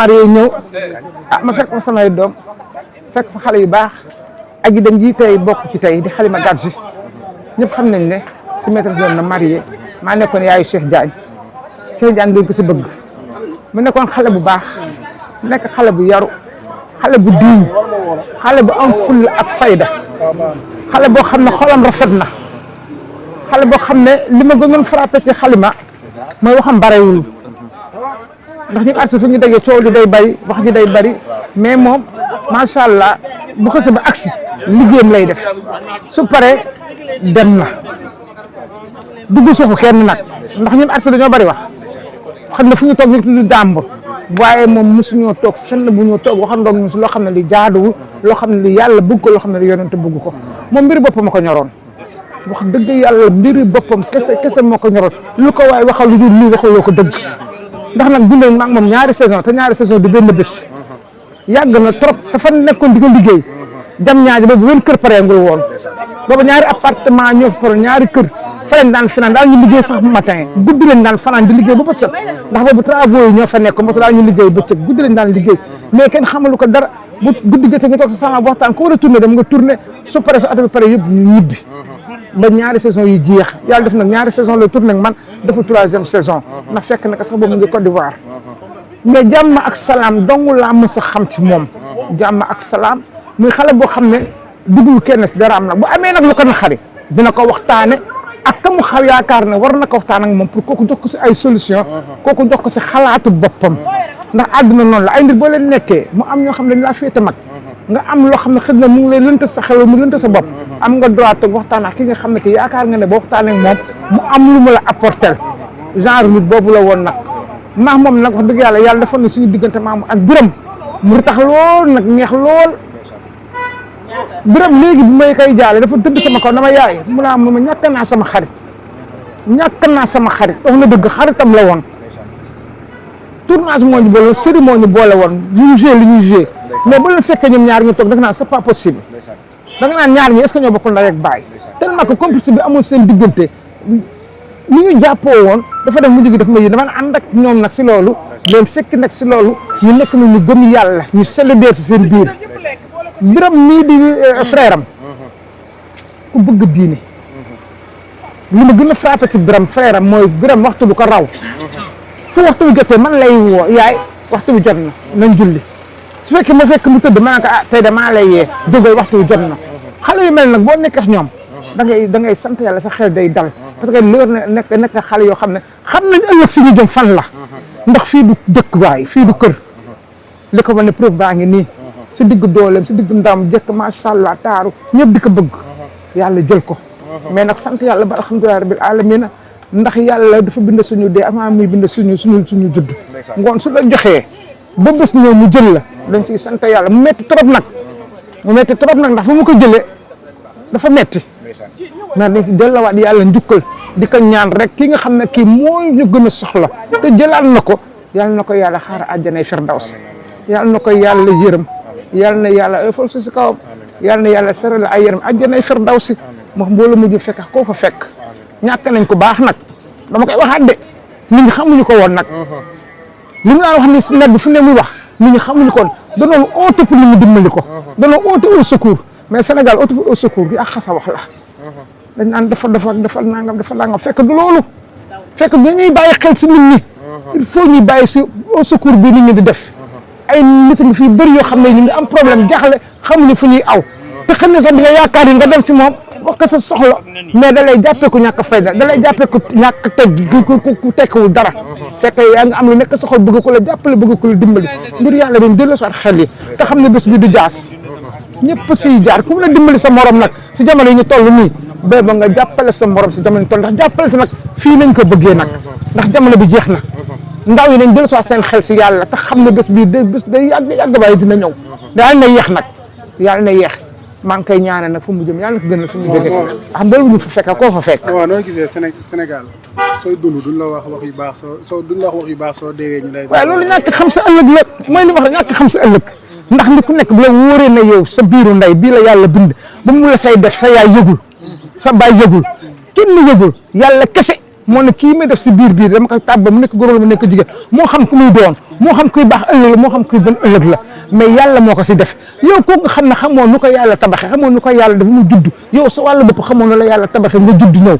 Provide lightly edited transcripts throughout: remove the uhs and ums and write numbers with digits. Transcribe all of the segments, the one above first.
marié ñëw ma fekk fa samay doom fekk fa xale yu baax aji dem ji tey bokk ci tey di Halima Gadji ñëpp xam nañ ne si maîtresse doon na marié maa nekkoon yaayu Cheikh Diagne dañ ko si bëgg mu nekkoon xale bu baax nekk xale bu yaru xale bu diiñ xale bu am fulla ak fayda xale boo xam ne xolam rafet na xale boo xam ne li ma gënoon frappé ci Halima mooy waxam barewul ndax ñun artiste fu ñu déggee coow li day bari wax ji day bari mais moom macha allah bu xasee ba agsi liggéeyam lay def su paree dem na dugg suufu kenn nag ndax ñun artiste dañoo bari wax xam ne fu ñu toog ñu tudd jàmbur waaye moom mosuñoo toog fenn bu ñoo toog waxandoog ñu si loo xam ne li jaaduwul loo xam ne li yàlla bëgg ko loo xam ne li yonent bëgg ko moom mbiri boppam a ko ñoroon wax dëgg yàlla mbiri boppam kese moo ko ñoroon lu ko waaye waxal lu dul lii waxaloo ko dëgg ndax nag dundee maag moom ñaari saison te ñaari saison di benn bés yàgg na trop dafa nekkoon di ko liggéey jam ñaaji boobu benn kër pareengul woon boobu ñaari appartement ñoo fa pare ñaari kër fa leen daan fanaan daal ñu liggéey sax matin guddi leen daan fanaan di liggéey ba bët set ndax boobu travaux yi ñoo fa nekk moo tax daal ñu liggéey bëccëg guddi leen daan liggéey mais kenn xamalu ko dara bu guddi jotee nga toog sa salon waxtaan ko war a tourné dem nga tourné su paree sa oto bi pare yëpp ñu ñibbi ba ñaari saison yi jeex yàlla def nag ñaari saison la tourné man dafa 3e saison ndax fekk na sax boobu mu ngi Côte d'Ivoire mais jàmm ak salaam dong laa mës a xam ci moom jàmm ak salaam muy xale boo xam ne duggul kenn si dara am nag bu amee nag lu ko naqari dina ko waxtaane ak ka mu xaw yaakaar ne war na ko waxtaan ak moom pour kooku jox ko si ay solution kooku jox ko si xalaatu boppam ndax àdduna noonu la ay nit boo leen nekkee mu am ñoo xam ne dañ laa féete mag nga am loo xam ne xëy na mu ngi lay lënt sa xel mu lënt sa bopp am nga droit toog waxtaan ak ki nga xam ne ki yaakaar nga ne boo waxtaanee ak moom mu am lu mu la apporter genre nit boobu la woon nag maax moom nag wax dëgg yàlla dafa ne suñu diggante maam ak Biram mu tax lool nag neex lool Biram léegi bu may koy jaale dafa tëdd sama kaw dama yaay mu naa ma ñàkk naa sama xarit wax na dëgg xaritam la woon tournage moo ñu boole série moo ñu boole woon ñu joué li ñuy joué mais ba leen fekkee ñoom ñaar ñu toog da nga naan c'est pas possible da nga naan ñaar ñi est-ce que ñoo bokkul ndey ak baay tellement que complicité bi amul seen diggante ni ñu jàppoo woon dafa def mu jóge daf ma yéen dama ànd ak ñoom nag si loolu leen fekk nag si loolu ñu nekk na ñu gëm yàlla ñu célébrer si seen biir Biram mii di frère am ku bëgg diine li ma gën a frappé ci Biram frère am mooy Biram waxtu bu ko raw fu waxtu bi jotee man lay woo yaay waxtu bi jot na nañ julli su fekkee ma fekk mu tëdd ma ne ko tey de maa lay yee jógal waxtu bi jot na xale yu mel nag boo nekk ak ñoom da ngay sant yàlla sa xel day dal parce que loolu nekk xale yoo xam ne xam nañ ëllëg fi ñu jëm fan la ndax fii du dëkk waay fii du kër li ko wane preuve baa ngi nii si digg dooleem si digg ndam jëkk macha allah taaru ñëpp di ko bëgg yàlla jël ko mais nag sant yàlla ba alhamdulilah rabbil alamina ndax yàlla dafa bind suñu dee avant muy bind suñu judd ngoon su la joxee ba bés ñëw mu jël la dañ siy sant yàlla mu metti trop nag ndax fu mu ko jëlee dafa metti mais dañ si delluwaat yàlla njukkal di ko ñaan rek ki nga xam ne kii mooy ñu gën a soxla te jëlaat na ko yàlla na ko yàlla xaar àjjanay firdaws yàlla na ko yàlla yërëm yàlla na yàlla fal su si kawam yàlla na yàlla seral ay yërëm àjjanay firdawsi moo mbooloo mujj fekk koo fa fekk ñàkk nañ ko baax nag dama koy waxaat de nit ñi xamuñu ko woon nag li mu daan wax ni si net bi fu ne muy wax nit ñi xamuñu ko woon danoon oote pour nit ñi dimbali ko danoon oote au secours mais Sénégal oote au secours bi ak xasa wax la dañ naan dafa nangam fekk du loolu fekk dañuy bàyyi xel si nit ñi il faut ñuy bàyyi si au secours bi nit ñi di def ay nit ñi fii bëri yoo xam ne ñu ngi am problème jaaxle xamuñu fu ñuy aw te xam ne sax di nga yaakaar yi nga dem si moom wax ko sa soxla mais da lay jàppee ku ñàkk fayda da lay jàppee ku ñàkk ku tekkiwul dara fekk yaa nga am lu nekk sa xol bëgg ko la jàppale bëgg ko la dimbali ngir yàlla dañ dellu soit xel yi te xam ne bés bi du jaas ñëpp siy jaar ku mu la dimbali sa morom nag si jamono yi ñu toll nii ba nga jàppale sa morom si jamono yi toll ndax jàppale si nag fii nañ ko bëggee nag ndax jamono bi jeex na ndaw yi nañ dellu soit seen xel si yàlla te xam ne bés bii bés day yàgg waaye dina ñëw yàlla na yeex nag yàlla na yeex maa ngi koy ñaanal nag fu mu jëm yàlla na ko gënal fu mu jógee xam nga ñu fa fekk koo fa fekk. waaw noo gisee Sénégal sooy dund duñ la wax wax yu baax duñ la wax wax yu baax soo deewee ñu lay. waaw loolu ñàkk xam sa ëllëg la mooy li wax rek ñàkk xam sa ëllëg ndax ni ku nekk bu la wóoree na yow sa biiru ndey bii la yàlla bind ba mu la say def sa yaay yëgul sa baay yëgul kenn yëgul yàlla kese moo ne kii may def si biir dama koy tàbb mu nekk góor mu nekk jigéen moo xam ku muy doon moo xam kuy baax ëllëg la moo xam kuy bon ëllëg la mais yàlla moo ko si def yow kooku nga xam ne xamoo nu ko yàlla tabaxee xamoo nu ko yàlla def mu judd yow sa wàllu bopp xamoo nu la yàlla tabaxee nga judd ñëw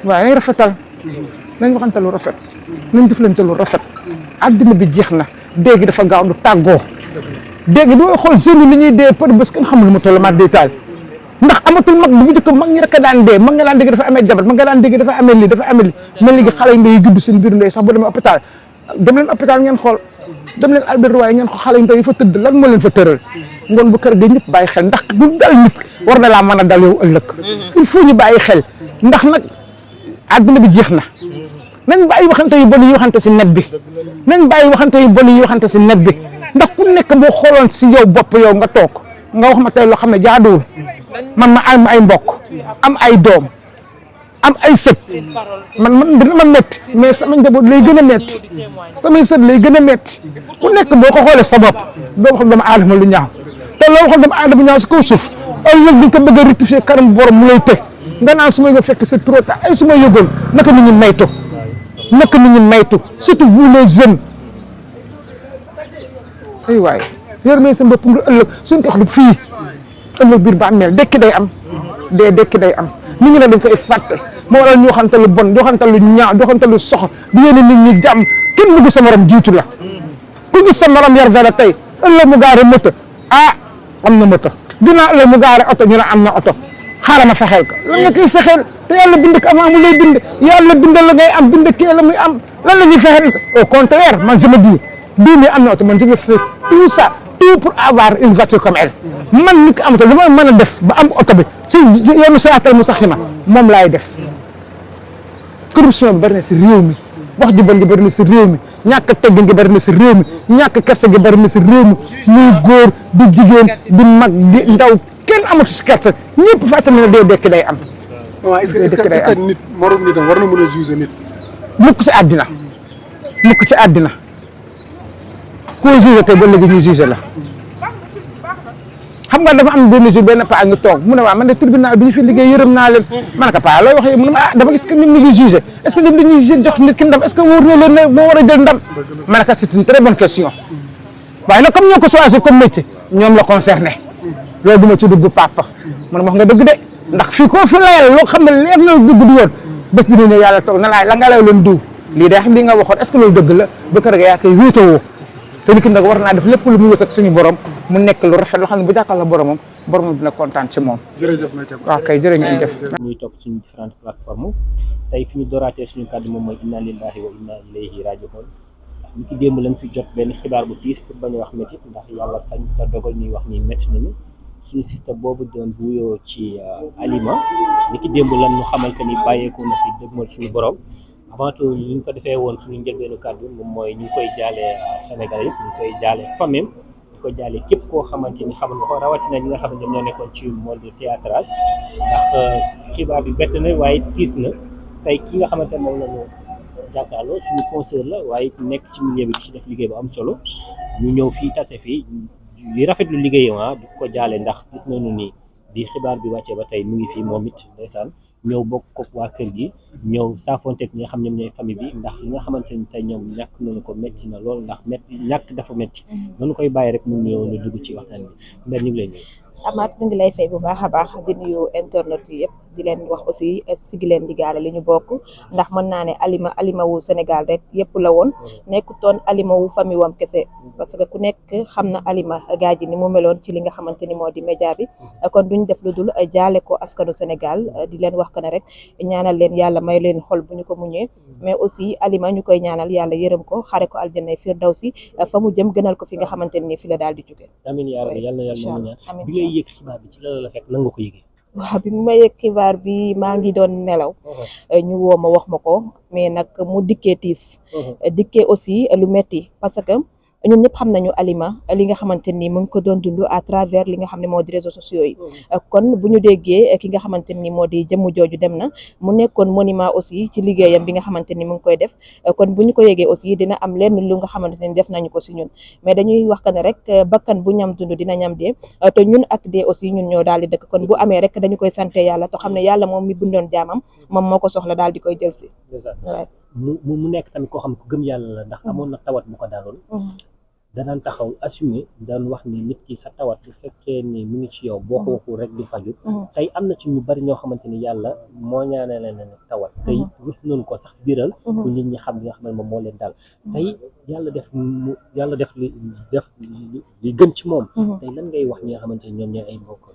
waaye nañ rafetal nañ waxante lu rafet nañ deflante lu rafet àddina bi jeex na dégg dafa gaaw du tàggoo dégg doo xool jeunes yi li ñuy dee për bés kenn xamul lu ma toll maa day taal ndax amatul mag bu njëkk mag ñi rek a daan dee mag nga daan dégg dafa amee jabar mag nga daan dégg dafa amee lii dafa amee lii mais léegi xale yi mbéy yi judd seen biir ndey sax boo demee hôpital dem leen hôpital ngeen xool dem leen Albert Royer ngeen xool xale yi mbéy yi fa tëdd lan moo leen fa tëral ngoon bu kër ga ñëpp bàyyi xel ndax du dal nit war na laa mën a dal yow ëllëg il faut ñu bàyyi xel ndax nag àdduna bi jeex na nañ bàyyi waxante yu bon yi waxante si net bi nañ bàyyi waxante yu bon yi waxante si net bi ndax ku nekk boo xooloon si yow bopp yow nga toog nga wax ma tey loo xam ne jaaduwul man ma am ay mbokk am ay doom am ay sët man dina ma métti mais sama njaboot lay gën a métti samay sët lay gën a métti ku nekk boo ko xoolee sa bopp doo waxal doomu aadama lu ñaaw te loo waxal doomu aadama ñaaw si kaw suuf ëllëg bi nga ko bëgg a rectifier kanam borom mu lay teg nga naan su ma nga fekk c'est trop tard ay su ma yëgoon naka nit ñi maytu naka nit ñi maytu surtout vous les jeunes ay waay yor may sa bopp nga ëllëg suñ ko wax du fii ëllëg biir ba mel dekki day am dekki day am nit ñi ne dañ koy fàtte moo waral ñu waxante lu bon di waxante lu ñaaw di waxante lu soxor di yéene nit ñi jàmm kenn bëgg sa morom jiitu la ku gis sa morom yor vélo tey ëllëg mu gaare moto am na moto dinaa ëllëg mu gaare oto ñu ne am na oto xaaral ma fexeel ko lan nga koy fexeel te yàlla bind ko avant mu lay bind yàlla bindal la ngay am bind kee la muy am lan la ñuy fexeel au contraire man je me dis bii mi am na oto man je vais faire tout ça tout pour avoir une voiture comme elle man nit ko am oto li ma mën a def ba am oto bi si yoonu siraatal mustaqiim moom laay def corruption bi bari na si réew mi wax ju bon gi bari na si réew mi ñàkk teggin gi bari na si réew mi ñàkk kersa gi bari na si réew mi muy góor di jigéen di mag di ndaw kenn amatu si kersa ñëpp fàttali na dee dekki day am. waaw est-ce que nit morom nitam war na mën a juger nit. mukk si àddina mukk ci àddina koo juger tey ba léegi ñu juger la xam nga dafa am benn jour benn paa nga toog mu ne waa man de tribunal bi ñu fi liggéey yërëm naa leen ma ne ko paa looy waxee mu ne ma dama gis que nit ñi ngi juger est-ce que ñoom dañuy jox nit ki ndam est-ce que wóor na leen ne moo war a jël ndam ma ne ko c'est une très bonne question waaye nag comme ñoo ko choisir comme métier ñoom la concerné loolu du ma ci dugg papa man wax nga dëgg de ndax fii koo fi layal loo xam ne leer na dugg du yoon bés dina ñëw yàlla toog na laay la nga lay leen diw lii de li nga waxoon est-ce que loolu dëgg la ba kër ga yaa koy wéetewoo te nit ki nag war naa def lépp lu mu wét ak suñu borom mu nekk lu rafet loo xam ne bu jàkkaarloo boromam boromam dina kontaan ci moom. jërëjëf Maïté. waaw kay jërë ngeen jëf. ñuy topp suñu différentes plateformes tey fi ñu dooraatee suñu kàddu moom mooy inna lillahi wa inna ilayhi raji'un ndax ñu ki démb lañ fi jot benn xibaar bu tiis pour bañ a wax métti ndax yàlla sañ te dogal ñuy wax ni métti nañu suñu système boobu doon wuyoo ci Alima ni ki démb lan ñu xamal que ni bàyyeeku na fi dëgmal suñu borom. avant tout li ñu ko defee woon suñu njëlbeenu kàddu moom mooy ñu ngi koy jaale Sénégal yëpp ñu ngi koy jaale famille di ko jaale képp koo xamante ni xamal nga ko rawatina ñi nga xam ne ñoo nekkoon ci monde théâtral ndax xibaar bi bett na waaye tiis na tey ki nga xamante ne moom la ñu jàkkaarloo suñu concert la waaye nekk ci milieu bi di ci def liggéey bu am solo ñu ñëw fii tase fii di rafetlu liggéeyam di ko jaale ndax gis nañu ni bi xibaar bi wàccee ba tey mu ngi fii moom it ndeysaan ñëw bokk ko waa kër gi ñëw saafonteeg ñi nga xam ñoom ñooy famille bi ndax li nga xamante ni tey ñoom ñàkk nañu ko métti na loolu ndax métti ñàkk dafa métti nañu koy bàyyi rek mu ñëw ñu dugg ci waxtaan bi mbir ñu ngi lay nuyu. Amath ñu ngi lay fay bu baax a baax di nuyu internet yi yëpp di leen wax aussi sigi leen di gaale li ñu bokk ndax mën naa ne alima wu Sénégal rek yëpp la woon nekkutoon alima wu famille wam kese parce que ku nekk xam na alima gaa ji ni mu meloon ci li nga xamante ni moo di média bi kon duñ def lu dul jaale ko askanu Sénégal di leen wax que ne rek ñaanal leen yàlla may leen xol bu ñu ko muñee mais aussi alima ñu koy ñaanal yàlla yërëm ko xare ko aljanna firdawsi fa mu jëm gënal ko fi nga xamante ni fi la daal di jóge amiin yaa rabbi yàlla na yàlla mu ñaan bi ngay yëg xibaar bi ci la fekk nan nga ko yëgee. waaw bi mu ma yëg xibaar bi maa ngi doon nelaw ñu woo ma wax ma ko mais nag mu dikkee tiis dikkee aussi lu metti parce que ñun ñëpp xam nañu Alima li nga xamante ni mu ngi ko doon dund à travers li nga xam ne moo di réseaux sociaux yi kon bu ñu déggee ki nga xamante ni moo di jëmm jooju dem na mu nekkoon monument aussi ci liggéeyam bi nga xamante ni mu ngi koy def kon bu ñu ko yégee aussi dina am lenn lu nga xamante ni def nañu ko si ñun mais dañuy wax que ne rek bakkan bu ñam dund dina ñam dee te ñun ak dee aussi ñun ñoo daal di dëkk kon bu amee rek dañu koy sante yàlla te xam ne yàlla moom mi bindoon jaamam moom moo ko soxla daal di koy jël si mu nekk tamit koo xam ne ku gëm yàlla la ndax amoon na tawat bu ko daaloon danaan taxaw assumer daan wax ni nit ki sa tawat bu fekkee ni mu ngi ci yow boo ko waxul rek du faju tey am na ci ñu bari ñoo xamante ni yàlla moo ñaanale leen tawat tey rus nañu ko sax biral bu nit ñi xam li nga xam ne moom moo leen dal tey yàlla def li gën ci moom tey lan ngay wax ñi nga xamante ni ñoom ñooy ay mbokk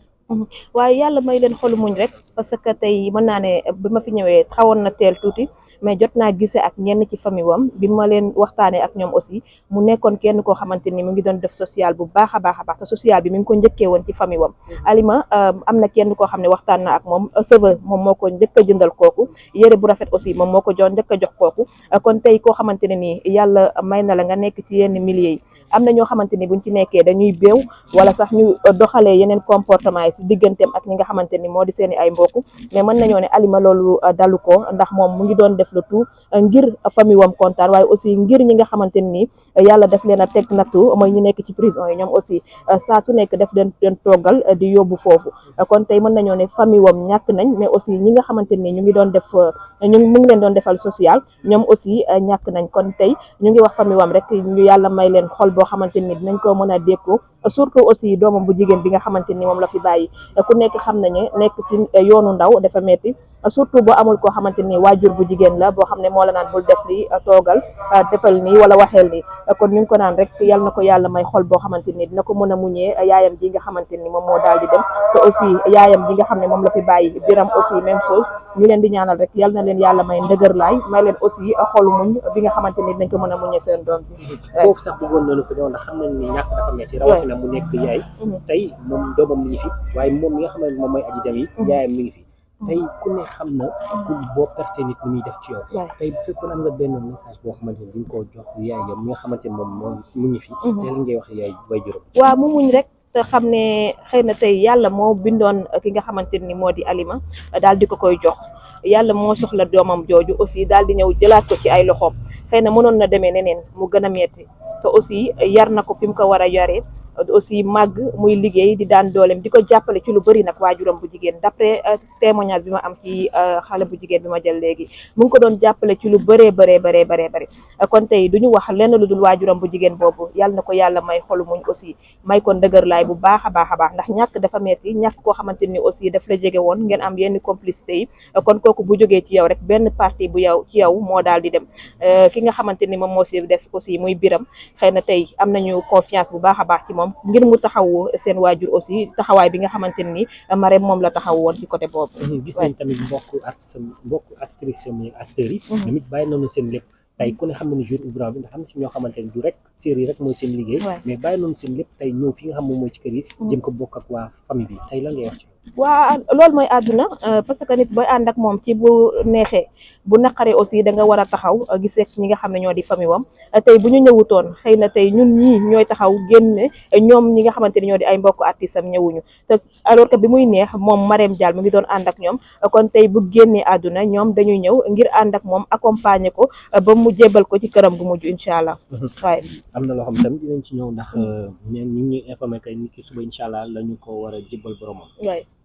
waaye yàlla may leen xolu muñ rek parce que tey mën naa ne bi ma fi ñëwee xawoon na teel tuuti mais jot naa gisee ak ñenn ci famille wam bi ma leen waxtaanee ak ñoom aussi mu nekkoon kenn koo xamante ni mu ngi doon def social bu baax a baax te social bi mi ngi ko njëkkee woon ci famille wam Alima am na kenn koo xam ne waxtaan na ak moom cheveux moom moo ko njëkk a jëndal kooku yére bu rafet aussi moom moo ko njëkk a jox kooku kon tey koo xamante ne nii yàlla may na la nga nekk ci yenn milieu yi am na ñoo xamante ni buñ ci nekkee dañuy béew wala sax ñu doxalee yeneen comportement yi si digganteem ak ñi nga xamante ni moo di seeni ay mbokk mais mën nañoo ne Alima loolu dalu ko ndax moom mu ngi doon def le tout ngir famille wam kontaan waaye aussi ngir ñi nga xamante ni yàlla def leen a teg nattu mooy ñu nekk ci prison yi ñoom aussi saa su nekk def leen toggal di yóbbu foofu kon tey mën nañoo ne famille wam ñàkk nañ mais aussi ñi nga xamante ni ñu ngi doon def mu ngi leen doon defal social ñoom aussi ñàkk nañ kon tey ñu ngi wax famille wam rek ñu yàlla may leen xol boo xamante ni dinañ ko mën a dékku surtout aussi doomam bu jigéen bi nga xamante ni moom la fi bàyyi ku nekk xam nañu nekk ci yoonu ndaw dafa metti surtout boo amul koo xamante ni waajur bu jigéen la boo xam ne moo la naan bul def li toogal defal nii wala waxeel nii kon ñu ngi ko naan rek yal na ko yàlla may xol boo xamante ni dina ko mën a muñee yaayam ji nga xamante ni moom moo daal di dem te aussi yaayam ji nga xam ne moom la fi bàyyi biram aussi même chose ñu leen di ñaanal rek yal na leen yàlla may ndëgërlaay may leen aussi xolu muñ bi nga xamante ni dinañ ko mën a muñee seen doom bi foofu sax bëggoon nañu fa ñëw ndax xam nañ ni ñàkk dafa metti rawatina mu nekk yaay tey moom doomam mi ngi fi waaye moom mi nga xam ne moom mooy aji dem yi yaayam mi ngi fi tey ku ne xam na ku boo perte nit ni muy def ci yow tey bu fekkoon am nga benn message boo xamante ni duñ koo jox yaayam mi nga xamante ni moom mu ngi fi te li ngay wax yaay way juróom waaw mu muñ rek te xam ne xëy na tey yàlla moo bindoon ki nga xamante ni moo di Alima daal di ko koy jox yàlla moo soxla doomam jooju aussi daal di ñëw jëlaat ko ci ay loxoom xëy na mënoon na demee neneen mu gën a metti te aussi yar na ko fi mu ko war a yaree aussi màgg muy liggéey di daan dooleem di ko jàppale ci lu bëri nag waajuram bu jigéen d'après témoignage bi ma am ci xale bu jigéen bi ma jël léegi mu ngi ko doon jàppale ci lu bëree bëri kon tey du ñu wax lenn lu dul waajuram bu jigéen boobu yàlla na ko yàlla may xolu muñ aussi may ko ndëgërlaay bu baax a baax ndax ñàkk dafa metti ñàkk koo xamante ni aussi daf la jege woon ngeen am yenn complicité yi kon kooku bu jógee ci yow rek benn partie bu yow ci yow moo daal di dem ki nga xamante ni moom moo si des aussi muy biram xëy na tey am nañu confiance bu baax a baax ci moom ngir mu taxawu seen waajur aussi taxawaay bi nga xamante ni Marème moom la taxaw woon ci côté boobu gis nañ tamit mbokk actrice yi acteurs yi tamit bàyyi nañu seen lépp tey ku ne xam na ni jour ouvrable bi ndax am na ci ñoo xamante ni du rek série rek mooy seen liggéey mais bàyyi nañu seen lépp tey ñëw fi nga xam moom mooy ci kër yi jëm ko bokk ak waa famille bi tey lan ngay wax ci waa loolu mooy àdduna parce que nit booy ànd ak moom ci bu neexee bu naqaree aussi da nga war a taxaw gisee ñi nga xam ne ñoo di famille wam tey bu ñu ñëwutoon xëy na tey ñun ñii ñooy taxaw génne ñoom ñi nga xamante ni ñoo di ay mbokk artiste am ñëwuñu te alors que bi muy neex moom Marème Dial mu ngi doon ànd ak ñoom kon tey bu génnee àdduna ñoom dañuy ñëw ngir ànd ak moom accompagner ko ba mu jébal ko ci këram gu mujj incha allah waaye am na loo xam tamit dinañ ci ñëw ndax ñeen ñi ñuy informé que nit ki suba incha allah la ñu ko war a jébal boromam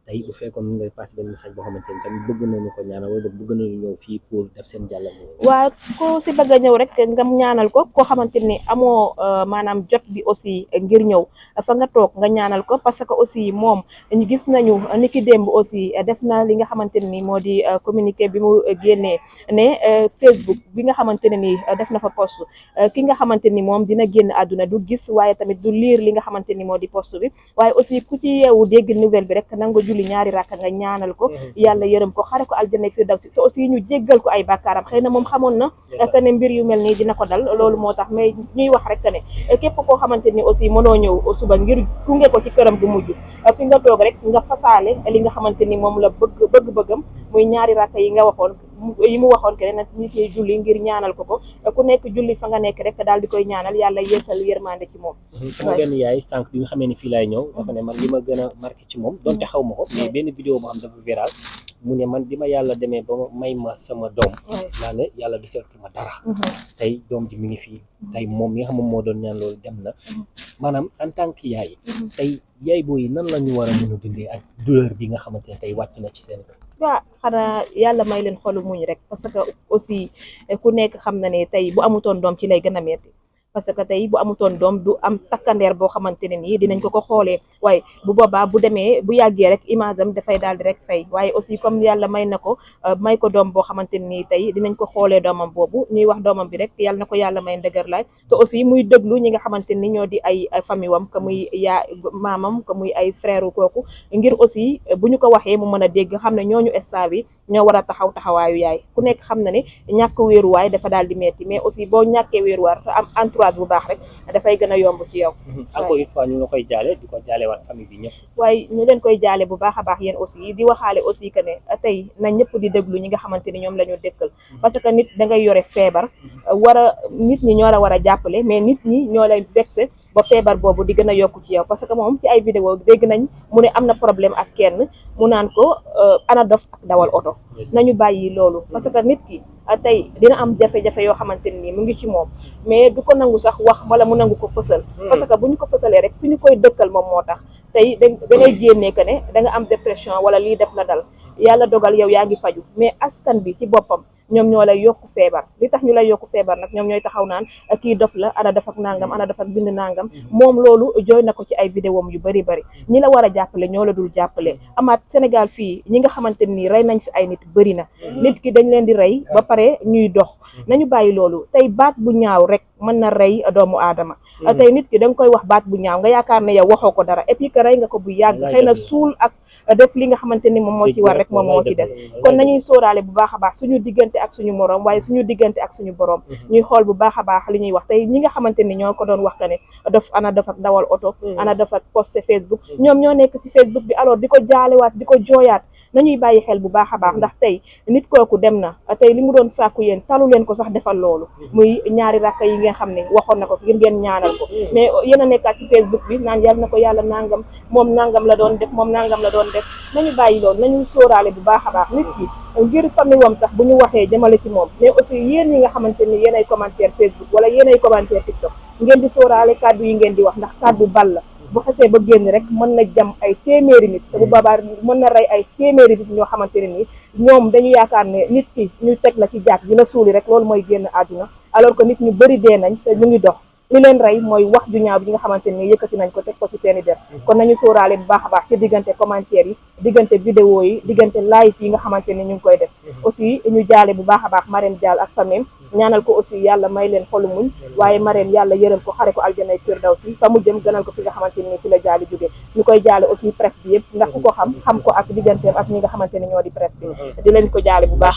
tey bu fekkoon mu ngay passé benn message boo xamante ni tamit bëgg nañu ko ñaanal wala bëgg nañu ñëw fii pour def seen jàllale. waaw ku si bëgg a ñëw rek nga ñaanal ko koo xamante ni amoo maanaam jot bi aussi ngir ñëw fa nga toog nga ñaanal ko parce que aussi moom ñu gis nañu ni ki démb aussi def na li nga xamante ni moo di communiqué bi mu génnee ne Facebook bi nga xamante ne ni def na fa post ki nga xamante ni moom dina génn àdduna du gis waaye tamit du lire li nga xamante ni moo di post bi waaye aussi ku ci yeewu dégg nouvelle bi rek nangu julli ñaari rakka nga ñaanal ko yàlla yërëm ko xare ko aljanna firdawsi te aussi ñu jéggal ko ay bàkkaaram xëy na moom xamoon na que ne mbir yu mel nii dina ko dal loolu moo tax mais ñuy wax rek ne képp koo xamante ni aussi mënoo ñëw suba ngir gunge ko ci këram gu mujj fi nga toog rek nga fasaale li nga xamante ni moom la bëgg-bëggam muy ñaari rakka yi nga waxoon yi mu waxoon ke nag nit ñi julli ngir ñaanal ko ku nekk julli fa nga nekk rek daal di koy ñaanal yàlla yeesal yërmande ci moom. sama benn yaay sànq bi nga xamee ne fii laay ñëw dafa ne man li ma gën a marqué ci moom donte xaw ma ko mais benn vidéo boo xam dafa viral mu ne man bi ma yàlla demee ba may ma sama doom naa ne yàlla deseetuma dara tey doom ji mi ngi fii tey moom mi nga xam moom moo doon ñaan loolu dem na maanaam en tant que yaay tey yaay booyi nan la ñu war a mën a dundee ak douleur bi nga xamante ne tey wàcc na ci seen kër. waaw xanaa yàlla may leen xolu muñ rek parce que aussi ku nekk xam na ne tey bu amutoon doom ci lay gën a metti parce que tey bu amutoon doom du am takkandeer boo xamante ne nii dinañ ko xoolee waaye bu boobaa bu demee bu yàggee rek image am dafay daal di rek fay waaye aussi comme yàlla may ko doom boo xamante ne nii tey dinañ ko xoolee doomam boobu ñuy wax doomam bi rek yàlla na ko yàlla may ndëgër laay te aussi muy déglu ñi nga xamante ni ñoo di ay famille wam que muy maamam que muy ay frère kooku ngir aussi bu ñu ko waxee mu mën a dégg xam ne ñooñu instant bi ñoo war a taxawaayu yaay ku nekk xam na ne ñàkk wéeruwaay dafa daal di metti mais aussi boo ñàkkee wéeruwaay te am entourage bu baax rek dafay gën a yomb ci yow. encore une fois ñu la koy jaale di ko jaale waat famille bi ñëpp. waaye ñu leen koy jaale bu baax a baax yéen aussi di waxaale aussi que ne tey na ñëpp di déglu ñi nga xamante ni ñoom la ñu dëkkal parce que nit da ngay yore feebar nit ñi ñoo la war a jàppale mais nit ñi ñoo lay vexé ba feebar boobu di gën a yokku ci yow parce que moom ci ay vidéo dégg nañ mu ne am na problème ak kenn mu naan ko ana dof ak dawal oto nañu bàyyi loolu parce que nit ki tey dina am jafe-jafe yoo xamante ni mu ngi ci moom mais du ko nangu sax wax wala mu nangu ko fësal parce que bu ñu ko fësalee rek fi ñu koy dëkkal moom moo tax tey da ngay génnee que ne da nga am dépression wala lii def la dal yàlla dogal yow yaa ngi faju mais askan bi ci boppam ñoom ñoo lay yokku feebar li tax ñu lay yokku feebar nag ñoom ñooy taxaw naan kii dof la ana def ak nangam ana def ak bind nangam moom loolu jooy na ko ci ay vidéom yu bari ñi la war a jàppale ñoo la dul jàppale amaat Sénégal fii ñi nga xamante nii rey nañ fi ay nit bëri na nit ki dañ leen di rey ba pare ñuy dox nañu bàyyi loolu tey baat bu ñaaw rek mën na rey doomu aadama tey nit ki da nga koy wax baat bu ñaaw nga yaakaar ne yow waxoo ko dara et puis que rey nga ko bu yàgg xëy na suul ak def li nga xamante ni moom moo ci war rek moom moo ci des kon nañuy sóoraale bu baax a baax suñu diggante ak suñu morom waaye suñu diggante ak suñu borom ñuy xool bu baax a baax li ñuy wax tey ñi nga xamante ni ñoo ko doon wax ne daf ak dawal oto ana daf ak posté Facebook ñoom ñoo nekk ci Facebook bi alors di ko jaalewaat di ko jooyaat nañuy bàyyi xel bu baax a baax ndax tey nit kooku dem na tey li mu doon sàkku yéen talu leen ko sax defal loolu muy ñaari rakka yi nga xam ne waxoon na ko ngir ngeen ñaanal ko mais yéen a nekkaat ci Facebook bi naan yàlla na ko yàlla nangam moom nangam la doon def moom nangam la doon def nañu bàyyi loolu nañu sóoraale bu baax a baax nit ki ngir famille wam sax bu ñu waxee jëmale ci moom mais aussi yéen ñi nga xamante ni yéen ay commentaire Facebook wala yéen ay commentaire TikTok ngeen di sóoraale kàddu yi ngeen di wax ndax kàddu bal la bu xasee ba génn rek mën na jam ay téeméeri nit te bu boobaa mën na rey ay téeméeri nit ñoo xamante ne nii ñoom dañu yaakaar ne nit ki ñu teg la ci jàkk dina suuli rek loolu mooy génn àdduna alors que nit ñu bëri dee nañ te ñu ngi dox li leen rey mooy wax ju ñaaw bi nga xamante ne yëkkati nañ ko teg ko ci seeni der kon nañu sóoraale bu baax a baax ci diggante commentaire yi diggante vidéo yi diggante live yi nga xamante ne ñu ngi koy def aussi ñu jaale bu baax a baax Marème Dial ak famille ñaanal ko aussi yàlla may leen xolu muñ waaye Marème yàlla yërëm ko xare ko aljanay firdawsi fa mu jëm gënal ko fi nga xamante ni fi la jaali jóge ñu koy jaale aussi presse bi yëpp ndax ku ko xam ko ak digganteem ak ñi nga xamante ne ñoo di presse bi di leen ko jaale bu baax